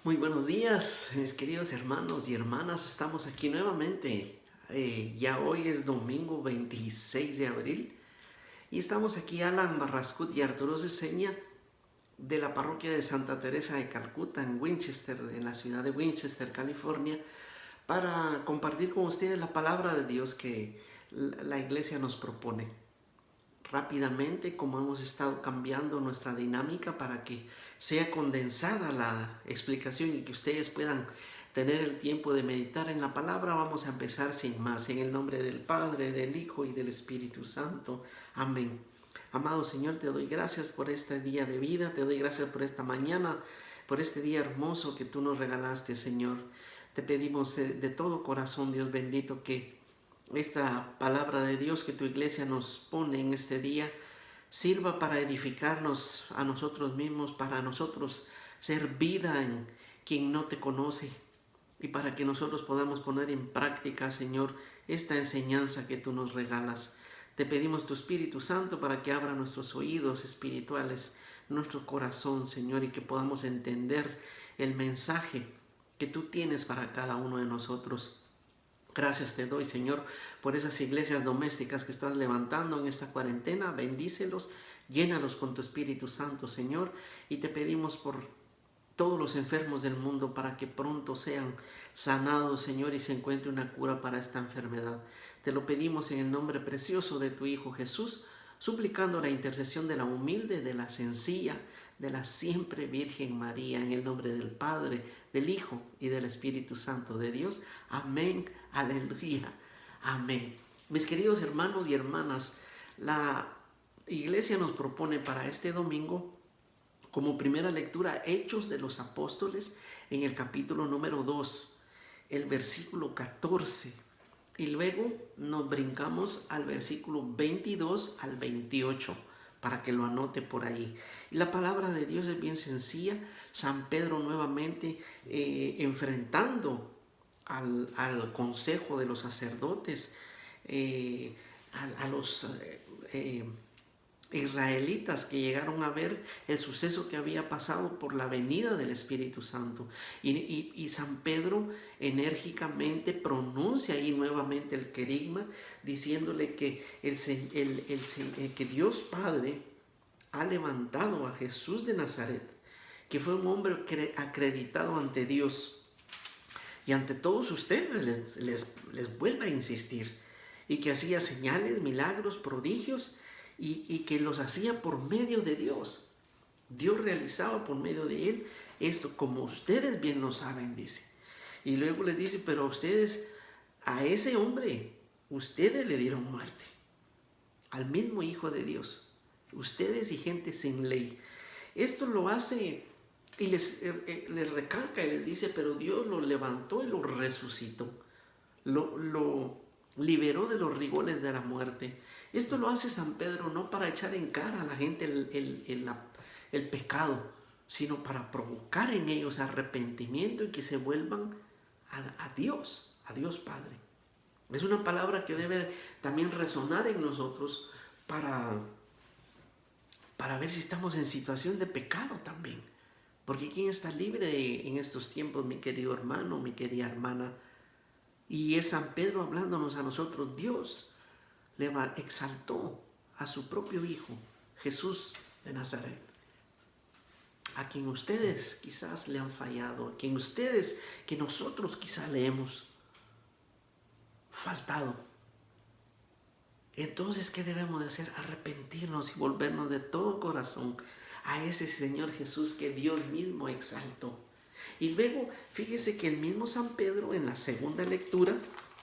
Muy buenos días, mis queridos hermanos y hermanas. Estamos aquí nuevamente. Ya hoy es domingo 26 de abril y estamos aquí Alan Barrascut y Arturo Ceseña de la parroquia de Santa Teresa de Calcuta en Winchester, en la ciudad de Winchester, California, para compartir con ustedes la palabra de Dios que la iglesia nos propone. Rápidamente, como hemos estado cambiando nuestra dinámica para que sea condensada la explicación y que ustedes puedan tener el tiempo de meditar en la palabra, vamos a empezar sin más, en el nombre del Padre, del Hijo y del Espíritu Santo. Amén. Amado Señor, te doy gracias por este día de vida, te doy gracias por esta mañana, por este día hermoso que tú nos regalaste, Señor. Te pedimos de todo corazón, Dios bendito, que esta palabra de Dios que tu iglesia nos pone en este día sirva para edificarnos a nosotros mismos, para nosotros ser vida en quien no te conoce y para que nosotros podamos poner en práctica, Señor, esta enseñanza que tú nos regalas. Te pedimos tu Espíritu Santo para que abra nuestros oídos espirituales, nuestro corazón, Señor, y que podamos entender el mensaje que tú tienes para cada uno de nosotros. Gracias te doy, Señor, por esas iglesias domésticas que estás levantando en esta cuarentena. Bendícelos, llénalos con tu Espíritu Santo, Señor, y te pedimos por todos los enfermos del mundo para que pronto sean sanados, Señor, y se encuentre una cura para esta enfermedad. Te lo pedimos en el nombre precioso de tu Hijo Jesús, suplicando la intercesión de la humilde, de la sencilla, de la siempre Virgen María, en el nombre del Padre, del Hijo y del Espíritu Santo de Dios. Amén, aleluya, amén. Mis queridos hermanos y hermanas, la iglesia nos propone para este domingo como primera lectura Hechos de los Apóstoles en el capítulo número 2, el versículo 14. Y luego nos brincamos al versículo 22 al 28 para que lo anote por ahí. Y la palabra de Dios es bien sencilla. San Pedro nuevamente enfrentando al consejo de los sacerdotes, a los israelitas que llegaron a ver el suceso que había pasado por la venida del Espíritu Santo. Y San Pedro enérgicamente pronuncia ahí nuevamente el querigma, diciéndole que, que Dios Padre ha levantado a Jesús de Nazaret, que fue un hombre acreditado ante Dios y ante todos ustedes. Les vuelve a insistir, y que hacía señales, milagros, prodigios, y que los hacía por medio de Dios. Dios realizaba por medio de él esto, como ustedes bien lo saben, dice. Y luego les dice, pero ustedes, a ese hombre, ustedes le dieron muerte, al mismo Hijo de Dios, ustedes y gente sin ley. Esto lo hace y les recalca y les dice, pero Dios lo levantó y lo resucitó, lo liberó de los rigores de la muerte. Esto lo hace San Pedro no para echar en cara a la gente el pecado, sino para provocar en ellos arrepentimiento y que se vuelvan a Dios Padre. Es una palabra que debe también resonar en nosotros para ver si estamos en situación de pecado también. Porque ¿quién está libre en estos tiempos, mi querido hermano, mi querida hermana? Y es San Pedro hablándonos a nosotros. Dios le exaltó a su propio Hijo, Jesús de Nazaret, a quien ustedes quizás le han fallado, a quien ustedes, que nosotros quizás le hemos faltado. Entonces, ¿qué debemos de hacer? Arrepentirnos y volvernos de todo corazón a ese Señor Jesús que Dios mismo exaltó. Y luego, fíjese que el mismo San Pedro, en la segunda lectura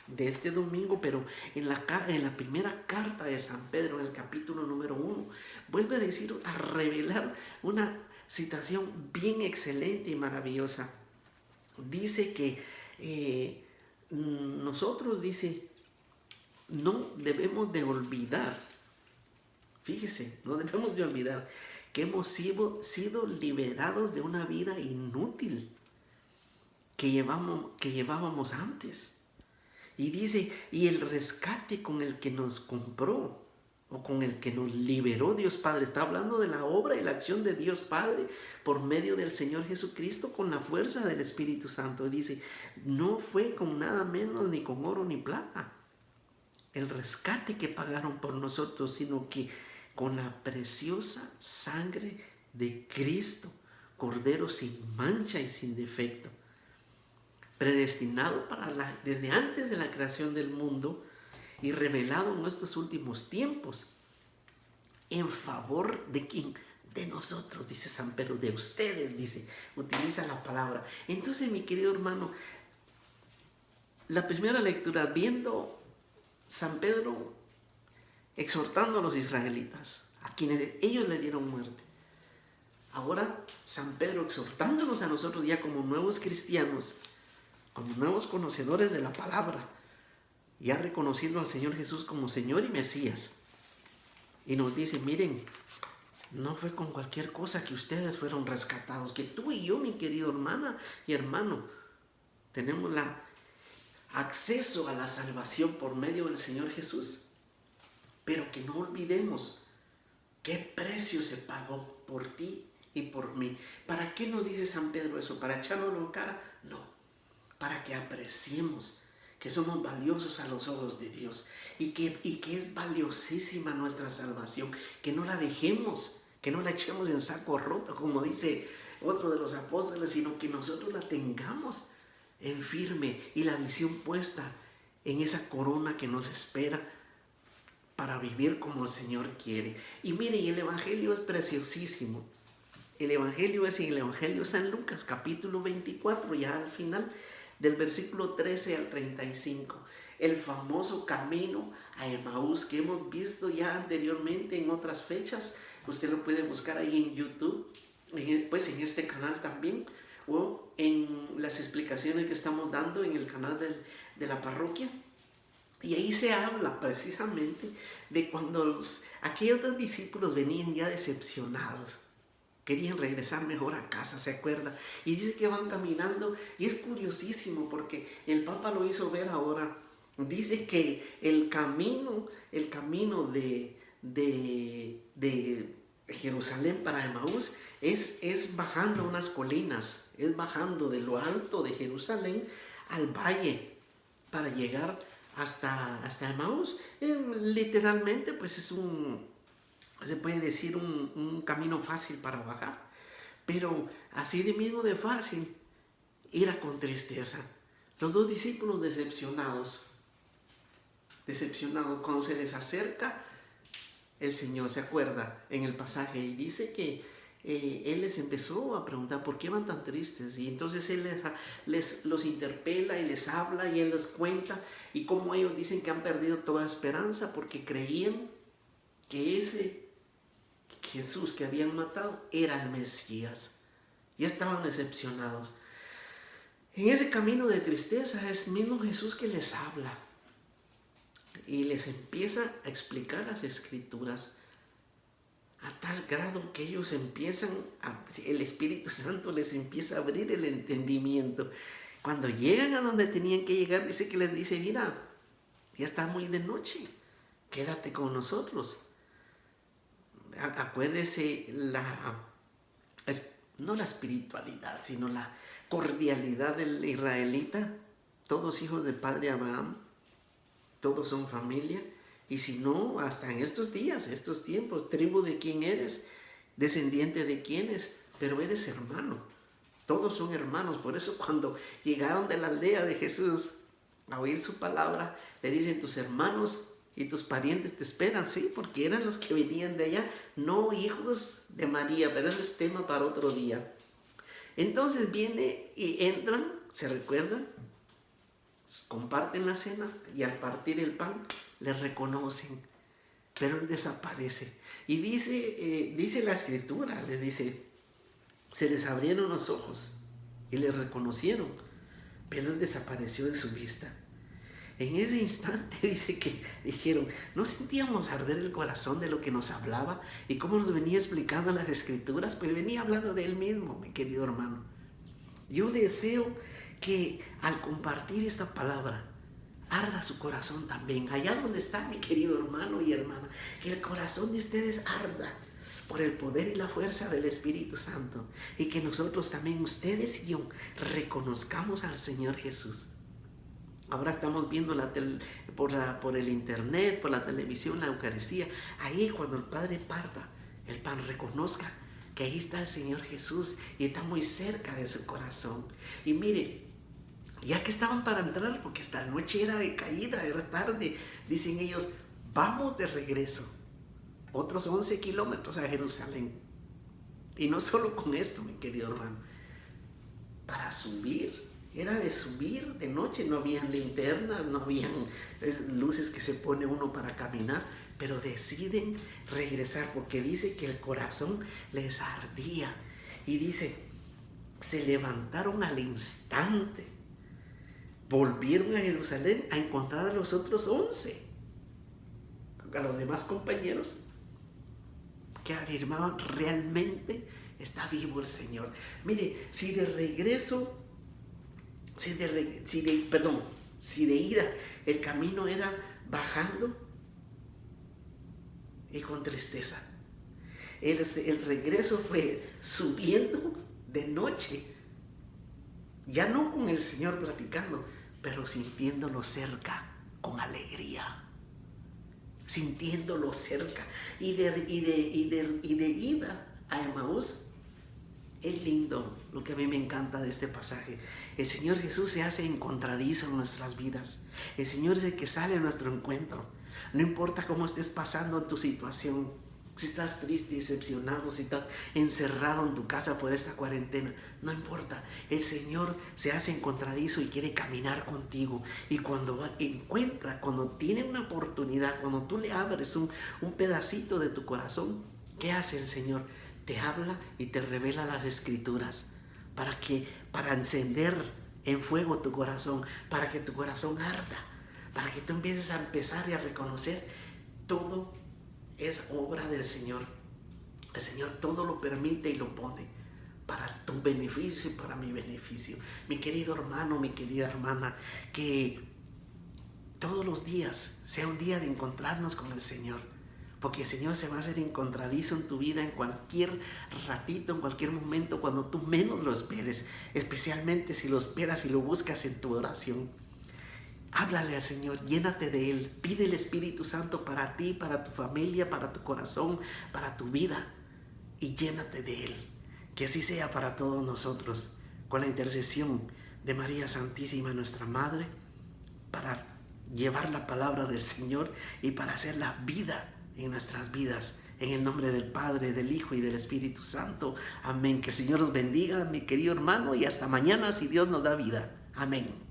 de este domingo, pero en la primera carta de San Pedro, en el capítulo número 1, vuelve a decir, a revelar una situación bien excelente y maravillosa. Dice que nosotros, dice, no debemos de olvidar, fíjese, no debemos de olvidar que hemos sido liberados de una vida inútil que llevábamos antes. Y dice, y el rescate con el que nos compró. o con el que nos liberó Dios Padre. Está hablando de la obra y la acción de Dios Padre por medio del Señor Jesucristo con la fuerza del Espíritu Santo. Dice, no fue con nada menos ni con oro ni plata el rescate que pagaron por nosotros, sino que con la preciosa sangre de Cristo, Cordero sin mancha y sin defecto, predestinado desde antes de la creación del mundo y revelado en nuestros últimos tiempos. ¿En favor de quién? De nosotros, dice San Pedro, de ustedes, dice, utiliza la palabra. Entonces, mi querido hermano, la primera lectura, viendo San Pedro exhortando a los israelitas, a quienes ellos le dieron muerte. Ahora, San Pedro exhortándonos a nosotros ya como nuevos cristianos, como nuevos conocedores de la palabra, ya reconociendo al Señor Jesús como Señor y Mesías. Y nos dice, miren, no fue con cualquier cosa que ustedes fueron rescatados, que tú y yo, mi querido hermana y hermano, tenemos acceso a la salvación por medio del Señor Jesús. Pero que no olvidemos qué precio se pagó por ti y por mí. ¿Para qué nos dice San Pedro eso? ¿Para echárnoslo en cara? No, para que apreciemos que somos valiosos a los ojos de Dios y que es valiosísima nuestra salvación, que no la dejemos, que no la echemos en saco roto, como dice otro de los apóstoles, sino que nosotros la tengamos en firme y la visión puesta en esa corona que nos espera para vivir como el Señor quiere. Y mire, y el Evangelio es preciosísimo. El Evangelio es en el Evangelio de San Lucas, capítulo 24, ya al final, del versículo 13 al 35. El famoso camino a Emaús que hemos visto ya anteriormente en otras fechas. Usted lo puede buscar ahí en YouTube, pues en este canal también, o en las explicaciones que estamos dando en el canal de la parroquia. Y ahí se habla precisamente de cuando aquellos dos discípulos venían ya decepcionados. Querían regresar mejor a casa, ¿se acuerda? Y dice que van caminando, y es curiosísimo porque el Papa lo hizo ver ahora. Dice que el camino de Jerusalén para Emaús es bajando unas colinas, es bajando de lo alto de Jerusalén al valle para llegar hasta Emaús. Literalmente, pues se puede decir un camino fácil para bajar, pero así de mismo de fácil era con tristeza. Los dos discípulos decepcionados, cuando se les acerca el Señor, se acuerda en el pasaje, y dice que Él les empezó a preguntar por qué van tan tristes, y entonces Él los interpela y les habla y Él les cuenta, y cómo ellos dicen que han perdido toda esperanza porque creían que ese Jesús que habían matado era el Mesías. Ya estaban decepcionados. En ese camino de tristeza es mismo Jesús que les habla y les empieza a explicar las Escrituras a tal grado que ellos el Espíritu Santo les empieza a abrir el entendimiento. Cuando llegan a donde tenían que llegar, dice que les dice, mira, ya está muy de noche, quédate con nosotros. Acuérdese no la espiritualidad, sino la cordialidad del israelita. Todos hijos del padre Abraham, todos son familia. Y si no, hasta en estos días, estos tiempos, tribu de quién eres, descendiente de quiénes, pero eres hermano. Todos son hermanos. Por eso cuando llegaron de la aldea de Jesús a oír su palabra, le dicen, tus hermanos y tus parientes te esperan, sí, porque eran los que venían de allá, no hijos de María, pero eso es tema para otro día. Entonces viene y entran, se recuerdan, comparten la cena y al partir el pan les reconocen, pero Él desaparece. Y dice la Escritura, les dice, se les abrieron los ojos y les reconocieron, pero Él desapareció de su vista. En ese instante dice que dijeron, ¿no sentíamos arder el corazón de lo que nos hablaba? ¿Y cómo nos venía explicando las Escrituras? Pues venía hablando de Él mismo, mi querido hermano. Yo deseo que al compartir esta palabra, arda su corazón también. Allá donde está, mi querido hermano y hermana, que el corazón de ustedes arda por el poder y la fuerza del Espíritu Santo. Y que nosotros también, ustedes y yo, reconozcamos al Señor Jesús. Ahora estamos viendo por el internet, por la televisión, la Eucaristía. Ahí cuando el Padre parta el pan, reconozca que ahí está el Señor Jesús y está muy cerca de su corazón. Y mire, ya que estaban para entrar, porque esta noche era de caída, era tarde, dicen ellos, vamos de regreso. Otros 11 kilómetros a Jerusalén. Y no solo con esto, mi querido hermano, para subir. Era de subir de noche, no habían linternas, no habían luces que se pone uno para caminar, pero deciden regresar porque dice que el corazón les ardía. Y dice, se levantaron al instante, volvieron a Jerusalén a encontrar a los otros 11, a los demás compañeros, que afirmaban, realmente está vivo el Señor. Mire, si de regreso, si de ida el camino era bajando y con tristeza, el regreso fue subiendo de noche, ya no con el Señor platicando, pero sintiéndolo cerca, con alegría, sintiéndolo cerca. Y de ida a Emaús, es lindo lo que a mí me encanta de este pasaje. El Señor Jesús se hace encontradizo en nuestras vidas. El Señor es el que sale a nuestro encuentro. No importa cómo estés pasando en tu situación, si estás triste, decepcionado, si estás encerrado en tu casa por esta cuarentena, no importa. El Señor se hace encontradizo y quiere caminar contigo. Y cuando tiene una oportunidad, cuando tú le abres un pedacito de tu corazón, ¿qué hace el Señor? Te habla y te revela las Escrituras para encender en fuego tu corazón, para que tu corazón arda, para que tú empieces a empezar y a reconocer todo es obra del Señor. El Señor todo lo permite y lo pone para tu beneficio y para mi beneficio. Mi querido hermano, mi querida hermana, que todos los días sea un día de encontrarnos con el Señor. Porque el Señor se va a hacer encontradizo en tu vida en cualquier ratito, en cualquier momento, cuando tú menos lo esperes. Especialmente si lo esperas y lo buscas en tu oración. Háblale al Señor, llénate de Él. Pide el Espíritu Santo para ti, para tu familia, para tu corazón, para tu vida. Y llénate de Él. Que así sea para todos nosotros. Con la intercesión de María Santísima, nuestra Madre, para llevar la palabra del Señor y para hacer la vida en nuestras vidas, en el nombre del Padre, del Hijo y del Espíritu Santo. Amén. Que el Señor los bendiga, mi querido hermano, y hasta mañana si Dios nos da vida. Amén.